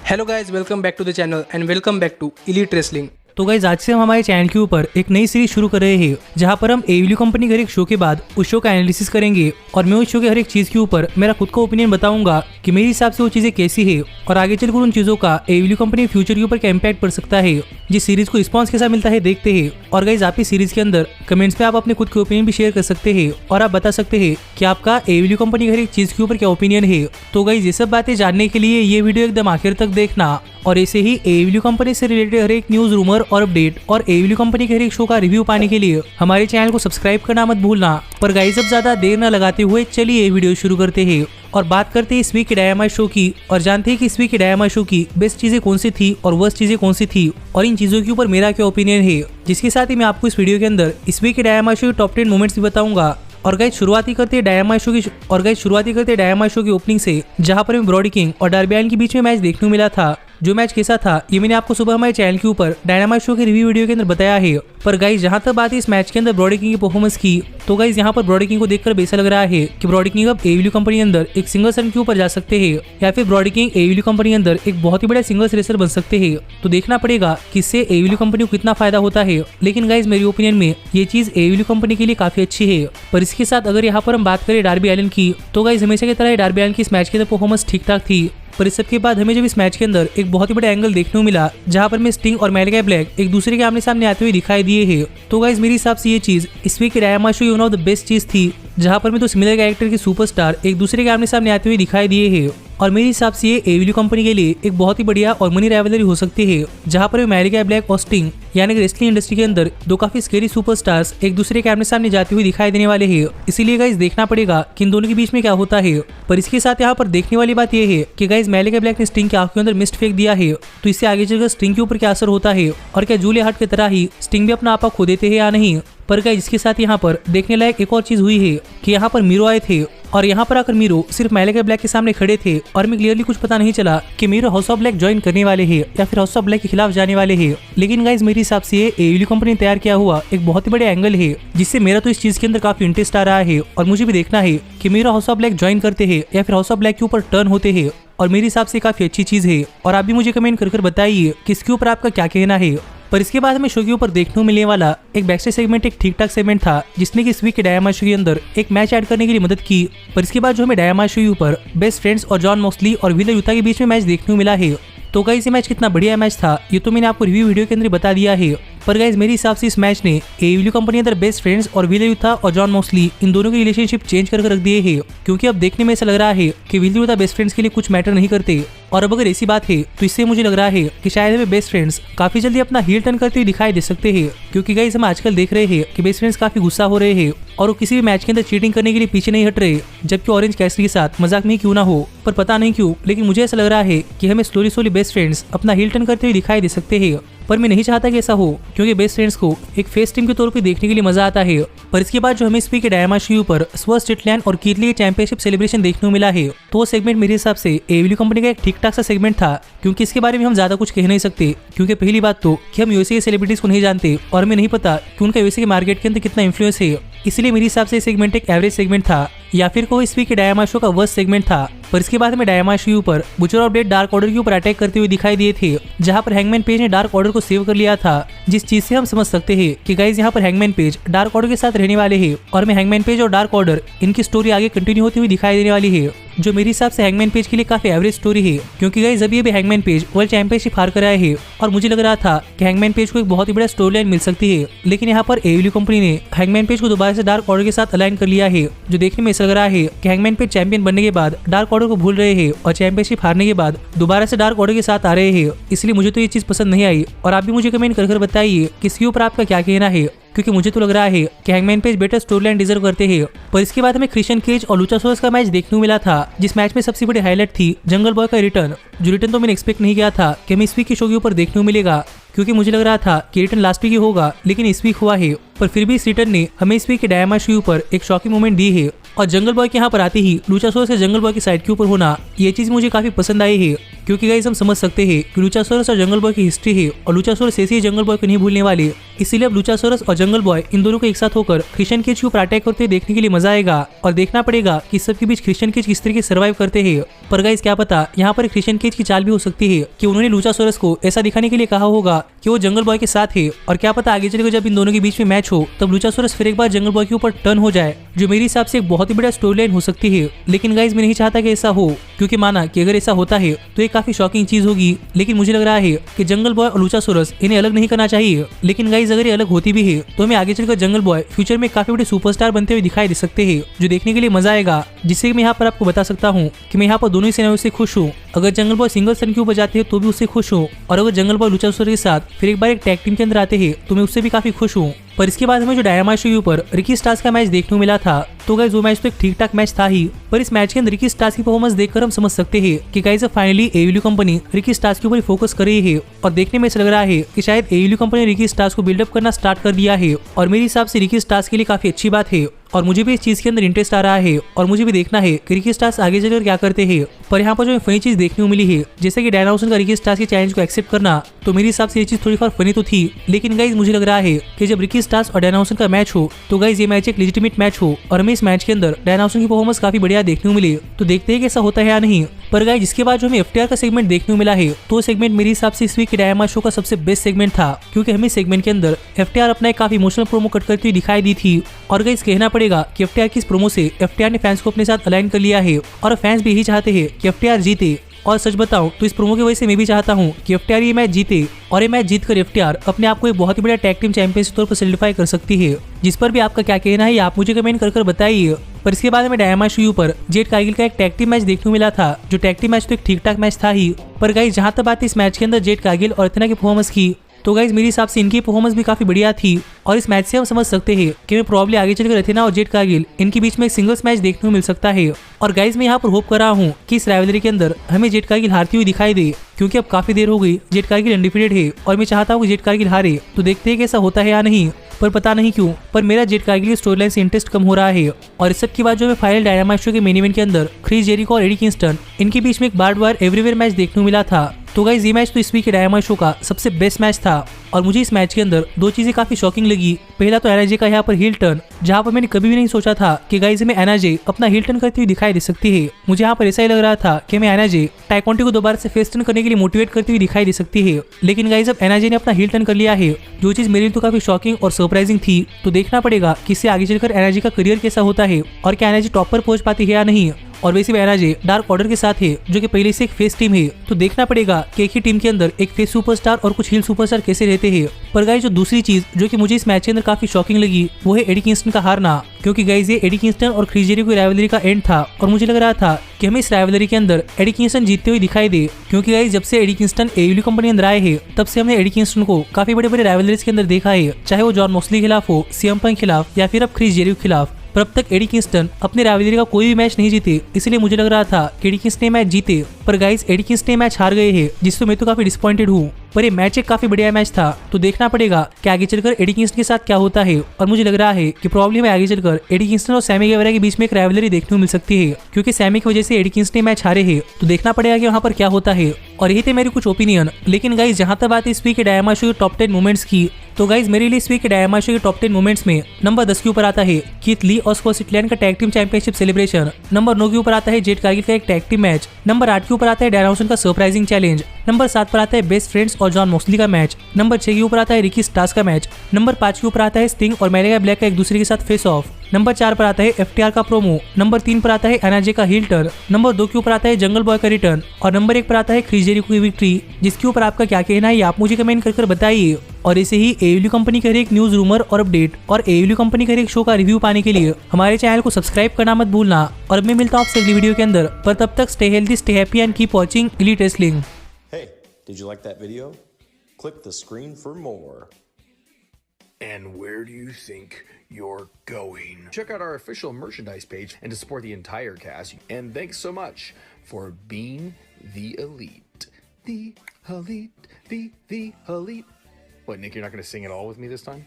Hello guys, welcome back to the channel and welcome back to elite wrestling. तो guys आज से हम हमारे चैनल के ऊपर एक नई सीरीज शुरू कर रहे हैं जहां पर हम एडब्ल्यू कंपनी के हर एक शो के बाद उस शो का एनालिसिस करेंगे और मैं उस शो के हर एक चीज के ऊपर मेरा खुद का ओपिनियन बताऊंगा कि मेरे हिसाब से वो चीजें कैसी है और आगे चलकर उन चीजों का एडब्ल्यू कंपनी फ्यूचर के ऊपर क्या इम्पैक्ट पड़ सकता है। जिस सीरीज को रिस्पॉन्स कैसा मिलता है देखते हैं। और गाइज आप इस सीरीज के अंदर कमेंट्स में आप अपने खुद के ओपिनियन भी शेयर कर सकते हैं और आप बता सकते हैं कि आपका एडब्ल्यू कंपनी की हर एक चीज के ऊपर क्या ओपिनियन है। तो गाइज ये सब बातें जानने के लिए ये वीडियो एकदम आखिर तक देखना और ऐसे ही एडब्ल्यू कंपनी से रिलेटेड हर एक न्यूज, रूमर और अपडेट और एडब्ल्यू कंपनी के हर एक शो का रिव्यू पाने के लिए हमारे चैनल को सब्सक्राइब करना मत भूलना। पर गाइस अब ज्यादा देर न लगाते हुए चलिए ये वीडियो शुरू करते हैं और बात करते हैं इस वीक के डायनामाइट शो की और जानते हैं कि इस वीक के डायनामाइट शो की बेस्ट चीजें कौन सी थी और वर्स्ट चीजें कौन सी थी और इन चीजों के ऊपर मेरा क्या ओपिनियन है। जिसके साथ ही मैं आपको इस वीडियो के अंदर इस वीक के डायनामाइट शो के टॉप 10 मोमेंट्स भी बताऊंगा। और गाइस शुरुआती करते हैं डायनामाइट शो की ओपनिंग से, जहां पर हमें ब्रॉडी किंग और डार्बी अलिन के बीच में मैच देखने को मिला था। जो मैच कैसा था ये मैंने आपको सुबह हमारे चैनल के ऊपर डायनामाइट शो के रिव्यू वीडियो के अंदर बताया है। पर गाइस जहां तक बात है इस मैच के अंदर ब्रॉडी किंग की परफॉर्मेंस की, तो गाइस यहां पर ब्रॉडी किंग को देखकर ऐसा लग रहा है कि ब्रॉडी किंग अब एडब्ल्यू कंपनी के अंदर एक सिंगल रन के ऊपर जा सकते हैं या फिर ब्रॉडी किंग एडब्ल्यू कंपनी के अंदर एक बहुत ही बड़ा सिंगल्स रेसर बन सकते हैं। तो देखना पड़ेगा कि इससे एडब्ल्यू कंपनी को कितना फायदा होता है। लेकिन गाइस मेरी ओपिनियन में ये चीज एडब्ल्यू कंपनी के लिए काफी अच्छी है। पर इसके साथ अगर यहाँ पर हम बात करें डार्बी अलिन की, तो गाइस हमेशा की तरह डार्बी अलिन की इस मैच के अंदर परफॉर्मेंस ठीक ठाक थी। पर इस सब के बाद हमें जब इस मैच के अंदर एक बहुत ही बड़ा एंगल देखने को मिला जहां पर में स्टिंग और मैलेकाई ब्लैक एक दूसरे के आमने सामने आते हुए दिखाई दिए हैं। तो गाइस मेरे हिसाब से ये चीज इस वीक के डायनामाइट शो की वन ऑफ द बेस्ट चीज थी, जहां पर में तो सिमिलर कैरेक्टर के सुपरस्टार एक दूसरे के आमने सामने आते हुए दिखाई दिए हैं। और मेरे हिसाब से ये एडब्ल्यू कंपनी के लिए एक बहुत ही बढ़िया और मनी राइवलरी हो सकती है, जहां पर मैलेकाई ब्लैक और स्टिंग यानी कि रेसलिंग इंडस्ट्री के अंदर दो काफी स्केरी सुपरस्टार्स एक दूसरे के आमने सामने जाते हुए दिखाई देने वाले हैं। इसीलिए गाइस देखना पड़ेगा कि इन दोनों के बीच में क्या होता है। पर इसके साथ यहाँ पर देखने वाली बात यह है कि गाइस मैलेकाई ब्लैक ने स्टिंग के आंखों के अंदर मिस्ट फेंक दिया है, तो इससे आगे चलकर स्टिंग के ऊपर क्या असर होता है और क्या जूलिया हार्ट की तरह ही स्टिंग भी अपना आपा खो देते हैं या नहीं। पर गाइस इसके साथ यहाँ पर देखने लायक एक और चीज हुई है कि यहाँ पर मीरो आए थे और यहाँ पर आकर मीरो सिर्फ मैलेकाई ब्लैक के सामने खड़े थे और हमें क्लियरली कुछ पता नहीं चला कि Miro house of black join करने वाले हैं या फिर हाउस ऑफ ब्लैक के खिलाफ जाने वाले हैं। लेकिन गाइस मेरे हिसाब से ये एडब्ल्यू कंपनी ने तैयार किया हुआ एक बहुत ही बड़े एंगल है, जिससे मेरा तो इस चीज के अंदर काफी इंटरेस्ट आ रहा है और मुझे भी देखना है कि Miro house of black join करते हैं या फिर हाउस ऑफ ब्लैक के ऊपर टर्न होते हैं। और मेरे हिसाब से काफी अच्छी चीज है और आप भी मुझे कमेंट कर बताइए कि इसके ऊपर आपका क्या कहना है। पर इसके बाद हमें शो के ऊपर देखने को मिलने वाला एक बैकस्टेज सेगमेंट एक ठीक ठाक सेगमेंट था, जिसने कि इस वीक के डायनामाइट शो के अंदर एक मैच ऐड करने के लिए मदद की। पर इसके बाद जो हमें डायनामाइट शो के ऊपर बेस्ट फ्रेंड्स और जॉन मॉक्सली और विलर यूथा के बीच में मैच देखने को मिला है। तो गाइस ये मैच कितना बढ़िया मैच था ये तो मैंने आपको रिव्यू वीडियो के अंदर बता दिया है। पर गाइस मेरे हिसाब से इस मैच ने एडब्ल्यू कंपनी के अंदर बेस्ट फ्रेंड्स और विलर यूथा और जॉन मॉक्सली इन दोनों की रिलेशनशिप चेंज कर रख दिए है, क्योंकि अब देखने में ऐसा लग रहा है कि विलर यूथा बेस्ट फ्रेंड्स के लिए कुछ मैटर नहीं करते। और अब अगर ऐसी बात है तो इससे मुझे लग रहा है कि शायद हमें बेस्ट फ्रेंड्स काफी जल्दी अपना हील टर्न करते हुए दिखाई दे सकते हैं, क्योंकि गाइस हम आजकल देख रहे हैं कि बेस्ट फ्रेंड्स काफी गुस्सा हो रहे हैं और वो किसी भी मैच के अंदर चीटिंग करने के लिए पीछे नहीं हट रहे, जबकि ऑरेंज कैसिडी के साथ मजाक में क्यों ना हो। पर पता नहीं क्यों लेकिन मुझे ऐसा लग रहा है कि हमें स्लोली बेस्ट फ्रेंड्स अपना हील टर्न करते हुए दिखाई दे सकते हैं। पर मैं नहीं चाहता कि ऐसा हो, क्योंकि बेस्ट फ्रेंड्स को एक फेस टीम के तौर पे देखने के लिए मजा आता है। पर इसके बाद जो हमें इस वीक के डायनामाइट शो पर स्वर्ट स्ट्रिकलैंड और कीथ ली के चैंपियनशिप सेलिब्रेशन देखने को मिला है, तो वो सेगमेंट मेरे हिसाब से एडब्ल्यू कंपनी का एक ठीक ठाक सा सेगमेंट था, क्योंकि इसके बारे में हम ज्यादा कुछ कह नहीं सकते। क्योंकि पहली बात तो कि हम यूएसए के सेलिब्रिटीज को नहीं जानते और हमें नहीं पता कि उनका यूएसए के मार्केट के अंदर कितना इन्फ्लुएंस है। इसलिए मेरे हिसाब से ये सेगमेंट एक एवरेज सेगमेंट था या फिर कोई इस वीक के डायनामाइट शो का वर्स्ट सेगमेंट था। पर इसके बाद हमें डायनामाइट शो ऊपर बुचर और ब्लेड डार्क ऑर्डर के ऊपर अटैक करते हुए दिखाई दिए थे, जहां पर हैंगमैन पेज ने डार्क ऑर्डर को सेव कर लिया था, जिस चीज से हम समझ सकते हैं कि गाइस यहाँ पर हैंगमैन पेज डार्क ऑर्डर के साथ रहने वाले हैं और हमें हैंगमैन पेज और डार्क ऑर्डर इनकी स्टोरी आगे कंटिन्यू होती हुई दिखाई देने वाली है, जो मेरे हिसाब से हैंगमैन पेज के लिए काफी एवरेज स्टोरी है। क्योंकि गाइस अभी भी हैंगमैन पेज वर्ल्ड चैंपियनशिप हार कर आए हैं और मुझे लग रहा था कि हैंगमैन पेज को एक बहुत ही बड़ा स्टोरी लाइन मिल सकती है, लेकिन यहाँ पर एडब्ल्यू कंपनी ने हैंगमैन पेज को दोबारा से डार्क ऑर्डर के साथ अलाइन कर लिया है, जो देखने में ऐसा लग रहा है कि हैंगमैन पेज चैंपियन बनने के बाद डार्क ऑर्डर को भूल रहे हैं और चैंपियनशिप हारने के बाद दोबारा से डार्क ऑर्डर के साथ आ रहे हैं। इसलिए मुझे तो ये चीज पसंद नहीं आई और आप भी मुझे कमेंट कर बताइए कि इसके ऊपर आपका क्या कहना है, क्योंकि मुझे तो लग रहा है कि hangman page better story line deserve करते हैं। पर इसके बाद हमें क्रिश्चियन केज और लुचासोरस का मैच देखने को मिला था, जिस मैच में सबसे बड़ी हाईलाइट थी जंगल बॉय का रिटर्न, जो रिटर्न तो मैंने एक्सपेक्ट नहीं किया था कि हमें इस वीक के शो के ऊपर देखने को मिलेगा, क्योंकि मुझे लग रहा था कि रिटर्न लास्ट वीक ही होगा, लेकिन इस वीक हुआ है। पर फिर भी इस रिटर्न ने हमें इस वीक के डायनामाइट शो ऊपर एक शॉकिंग मोमेंट दी है और जंगल बॉय के यहाँ पर आते ही लुचासोरस से जंगल बॉय की साइड के ऊपर होना, ये चीज मुझे काफी पसंद आई है, क्योंकि गाइस हम समझ सकते हैं कि लुचासोरस और जंगल बॉय की हिस्ट्री है और लुचासोरस ऐसे ही जंगल बॉय को नहीं भूलने वाले इसीलिए अब लुचासोरस और जंगल बॉय इन दोनों को एक साथ होकर क्रिश्चियन केज के ऊपर अटैक करते हुए देखने के लिए मजा आएगा और देखना पड़ेगा कि सबके बीच क्रिश्चियन केज किस तरीके सर्वाइव करते हैं। पर गाइस क्या पता यहाँ पर क्रिश्चियन केज की चाल भी हो सकती है कि उन्होंने लुचासोरस को ऐसा दिखाने के लिए कहा होगा कि वो जंगल बॉय के साथ है, और क्या पता आगे चलकर जब इन दोनों के बीच में मैच हो तब लुचासोरस फिर एक बार जंगल बॉय के ऊपर टर्न हो जाए, जो मेरे हिसाब से एक बहुत ही बड़ा स्टोरी लाइन हो सकती है। लेकिन गाइस मैं नहीं चाहता कि ऐसा हो, क्योंकि माना कि अगर ऐसा होता है तो ये काफी शॉकिंग चीज होगी। लेकिन मुझे लग रहा है कि जंगल बॉय और लुचासोरस इन्हें अलग नहीं करना चाहिए। लेकिन गाइस अगर ये अलग होती भी है तो हमें आगे चलकर जंगल बॉय फ्यूचर में काफी बड़े सुपरस्टार बनते हुए दिखाई दे सकते हैं, जो देखने के लिए मजा आएगा। जिससे मैं यहाँ पर आपको बता सकता हूँ कि मैं यहाँ पर दोनों ही सेनाओं से खुश हूँ। अगर जंगल बॉय सिंगल सन क्यों बजाते हैं तो भी उससे खुश हूँ, और अगर जंगल बॉय लुचासोरस के साथ फिर एक बार एक टैग टीम के अंदर आते हैं तो मैं उससे भी काफी खुश हूँ। पर इसके बाद हमें जो डायनामाइट शो के ऊपर रिकी स्टार्स का मैच देखने को मिला था, तो गाइस वो मैच तो एक ठीक ठाक मैच था ही, पर इस मैच के अंदर रिकी स्टार्स की परफॉर्मेंस देखकर हम समझ सकते हैं कि गाइस अब फाइनली एडब्ल्यू कंपनी रिकी स्टार्स के ऊपर फोकस कर रही है। और देखने में ऐसा लग रहा है कि शायद एडब्ल्यू कंपनी ने रिकी स्टार्स को बिल्डअप करना स्टार्ट कर दिया है, और मेरे हिसाब से रिकी स्टार्स के लिए काफी अच्छी बात है। और मुझे भी इस चीज के अंदर इंटरेस्ट आ रहा है, और मुझे भी देखना है कि रिकी स्टार्स आगे चलकर क्या करते हैं। पर यहाँ पर जो फनी चीज देखने को मिली है, जैसे कि डैन हाउसन का रिकी स्टार्स के चैलेंज को एक्सेप्ट करना, तो मेरे हिसाब से ये चीज थोड़ी फार फनी तो थी। लेकिन गाइज मुझे लग रहा है कि जब रिकी स्टार्स और डैन हाउसन का मैच हो तो गाइज ये मैच एक लेजिटिमेट मैच हो, और हमें इस मैच के अंदर डैन हाउसन की परफॉर्मेंस काफी बढ़िया देखने को मिली। तो देखते हैं कि ऐसा होता है या नहीं। पर गाइज इसके बाद जो हमें एफटीआर का सेगमेंट देखने को मिला है, तो सेगमेंट मेरे हिसाब से इस वीक के डायनामाइट शो का सबसे बेस्ट सेगमेंट था, क्योंकि हमें सेगमेंट के अंदर एफटीआर अपना एक काफी इमोशनल प्रोमो कट करती हुई दिखाई दी थी। और गाइज कहना पड़ेगा कि एफटीआर की इस प्रोमो से एफटीआर ने फैंस को अपने साथ अलाइन कर लिया है, और फैंस भी यही चाहते हैं कि एफटीआर जीते। और सच बताऊं तो इस प्रोमो की वजह से मैं भी चाहता हूं कि एफटीआर ये मैच जीते, और ये मैच जीतकर एफटीआर अपने आप को एक बहुत ही बड़ा टैग टीम चैंपियन के तौर पर सॉलिडिफाई कर सकती है। जिस पर भी आपका क्या कहना है आप मुझे कमेंट कर बताइए। पर इसके बाद हमें डायनामाइट शो पर जेड कारगिल का एक टैग टीम मैच देखने को मिला था, जो टैग टीम मैच तो एक ठीक ठाक मैच था ही। पर गाइस जहां तक बात इस मैच के अंदर जेड कारगिल और अथेना की परफॉर्मेंस की, तो गाइज मेरे हिसाब से इनकी परफॉर्मेंस भी काफी बढ़िया थी, और इस मैच से हम समझ सकते हैं कि मैं प्रॉब्ली आगे चलकर अथेना और जेड कारगिल इनके बीच में एक सिंगल्स मैच देखने को मिल सकता है। और गाइज मैं यहाँ पर होप कर रहा हूँ कि इस राइवलरी के अंदर हमें जेड कारगिल हारती हुई दिखाई दे, क्योंकि अब काफी देर हो गई जेड कारगिल अनडिफिटेड है, और मैं चाहता हूँ कि जेड कारगिल हारे। तो देखते हैं कि ऐसा होता है या नहीं। पर पता नहीं क्यों पर मेरा जेड कारगिल की स्टोरी लाइन से इंटरेस्ट कम हो रहा है। और इस सब के बाद जो हमें फाइनल डायनामाइट शो के मेन इवेंट के अंदर क्रिस जेरिको और एडी किंगस्टन इनके बीच में एक बार्ड वायर एवरीवेयर मैच देखने को मिला था। तो गाइस ये मैच तो इस वीक के डायनामाइट शो का सबसे बेस्ट मैच था, और मुझे इस मैच के अंदर दो चीजें काफी शॉकिंग लगी। पहला तो एनआरजे का यहाँ पर हील टर्न, जहाँ पर मैंने कभी भी नहीं सोचा था कि गाइस में एनआरजे अपना हील टर्न करती हुई दिखाई दे सकती है। मुझे यहाँ पर ऐसा ही लग रहा था कि मैं एनआरजे टाइकोंटी को दोबारा से फेस टर्न करने के लिए मोटिवेट करती हुई दिखाई दे सकती है। लेकिन गाइस अब एनआरजे ने अपना हील टर्न कर लिया है, जो चीज मेरे लिए तो काफी शॉकिंग और सरप्राइजिंग थी। तो देखना पड़ेगा कि इससे आगे चलकर एनआरजे का करियर कैसा होता है, और क्या एनआरजे टॉप पर पहुंच पाती है या नहीं। और वैसे भी एनआरजे डार्क ऑर्डर के साथ है, जो कि पहले से एक फेस टीम है। तो देखना पड़ेगा कि एक ही टीम के अंदर एक फेस सुपरस्टार और कुछ हील सुपरस्टार कैसे रहते हैं। पर गाइस जो दूसरी चीज जो कि मुझे इस मैच के अंदर काफी शॉकिंग लगी, वो है एडी किंगस्टन का हारना, क्योंकि गाइस ये एडी किंगस्टन और क्रिस जेरिको की राइवलरी का एंड था, और मुझे लग रहा था कि हमें इस राइवलरी के अंदर एडी किंगस्टन जीतते हुए दिखाई दे। क्योंकि गाइस जब से एडी किंगस्टन एडब्ल्यू कंपनी अंदर आए हैं, तब से हमने एडी किंगस्टन को काफी बड़े बड़े राइवलरीज के अंदर देखा है, चाहे वो जॉन मॉक्सली के खिलाफ हो, सीएम पंक खिलाफ, या फिर अब क्रिस जेरिको खिलाफ। पर अब तक एडी किंगस्टन अपने राइवलरी का कोई भी मैच नहीं जीते, इसलिए मुझे लग रहा था कि एडी किंगस्टन मैच जीते। पर गाइस एडी किंगस्टन मैच हार गए हैं, जिससे मैं तो काफी डिसअपॉइंटेड हूँ। पर ये मैच एक काफी बढ़िया मैच था, तो देखना पड़ेगा कि आगे चलकर एडी किंगस्टन के साथ क्या होता है। और मुझे लग रहा है कि प्रॉब्लम है आगे चलकर एडी किंगस्टन और सैमी गेवरा के बीच में एक राइवलरी देखने को मिल सकती है, क्योंकि सैमी की वजह से एडी किंगस्टन मैच हारे हैं। तो देखना पड़ेगा कि वहाँ पर क्या होता है। और यही थे मेरी कुछ ओपिनियन। लेकिन गाइस जहां तक बात इस वीक के डायनामाइट शो के टॉप 10 मोमेंट्स की, तो गाइस मेरे लिए इस वीक के डायनामाइट शो के टॉप 10 मोमेंट्स में नंबर 10 के ऊपर आता है कीथ ली और स्कॉट सिटलैंड का tag team championship celebration. Number 9 के ऊपर आता है जेड कारगिल का एक टैग टीम मैच। नंबर 8 के ऊपर आता है डैन हाउसन का सरप्राइजिंग चैलेंज। नंबर 7 पर आता है बेस्ट फ्रेंड्स और जॉन मॉक्सली का मैच। नंबर 6 के ऊपर आता है रिकी स्टार्स का मैच। नंबर 5 के ऊपर आता है स्टिंग और मैलेगा ब्लैक का एक दूसरे के साथ फेस ऑफ। नंबर 4 पर आता है एफटीआर का प्रोमो। नंबर 3 पर आता है एनआरजे का हील टर्न। नंबर 2 के ऊपर आता है जंगल बॉय का रिटर्न, और नंबर 1 पर आता है क्रिस जेरिको की विक्ट्री। जिसके ऊपर आपका क्या कहना है आप मुझे कमेंट कर बताइए। और ऐसे ही एडब्ल्यू कंपनी के हर एक न्यूज, रूमर और अपडेट और एडब्ल्यू कंपनी के हर एक शो का रिव्यू पाने के लिए हमारे चैनल को सब्सक्राइब करना मत भूलना। और अब मैं मिलता हूँ आपसे अगली वीडियो के अंदर, पर तब तक stay healthy, stay happy and keep watching elite wrestling. Hey, did you like that video? Click the screen for more. And where do you think you're going? Check out our official merchandise page and to support the entire cast. And thanks so much for being the elite. The elite, the elite. What, Nick, you're not going to sing it all with me this time?